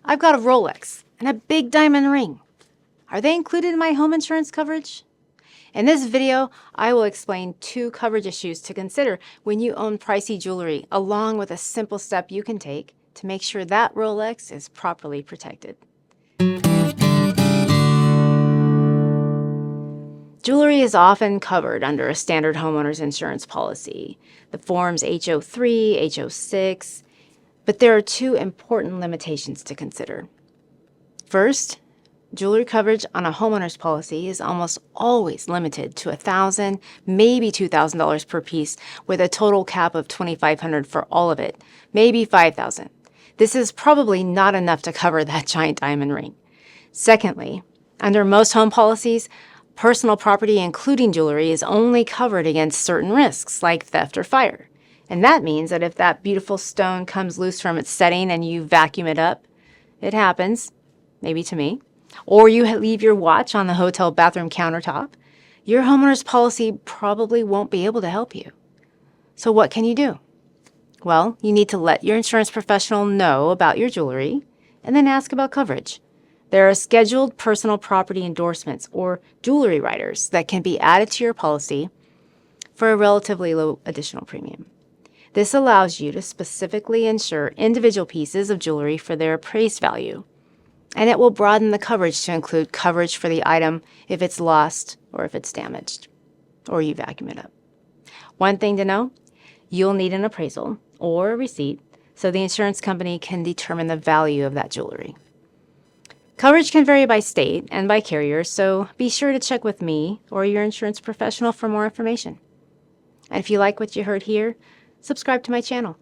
I've got a Rolex and a big diamond ring. Are they included in my home insurance coverage? In this video, I will explain 2 coverage issues to consider when you own pricey jewelry, along with a simple step you can take to make sure that Rolex is properly protected. Jewelry is often covered under a standard homeowner's insurance policy, the forms HO3, HO6, but there are 2 important limitations to consider. First, jewelry coverage on a homeowner's policy is almost always limited to $1,000, maybe $2,000 per piece, with a total cap of $2,500 for all of it, maybe $5,000. This is probably not enough to cover that giant diamond ring. Secondly, under most home policies, personal property, including jewelry, is only covered against certain risks, like theft or fire. And that means that if that beautiful stone comes loose from its setting and you vacuum it up, it happens, maybe to me, or you leave your watch on the hotel bathroom countertop, your homeowner's policy probably won't be able to help you. So what can you do? Well, you need to let your insurance professional know about your jewelry and then ask about coverage. There are scheduled personal property endorsements or jewelry riders that can be added to your policy for a relatively low additional premium. This allows you to specifically insure individual pieces of jewelry for their appraised value, and it will broaden the coverage to include coverage for the item if it's lost or if it's damaged or you vacuum it up. One thing to know, you'll need an appraisal or a receipt so the insurance company can determine the value of that jewelry. Coverage can vary by state and by carrier, so be sure to check with me or your insurance professional for more information. And if you like what you heard here, subscribe to my channel.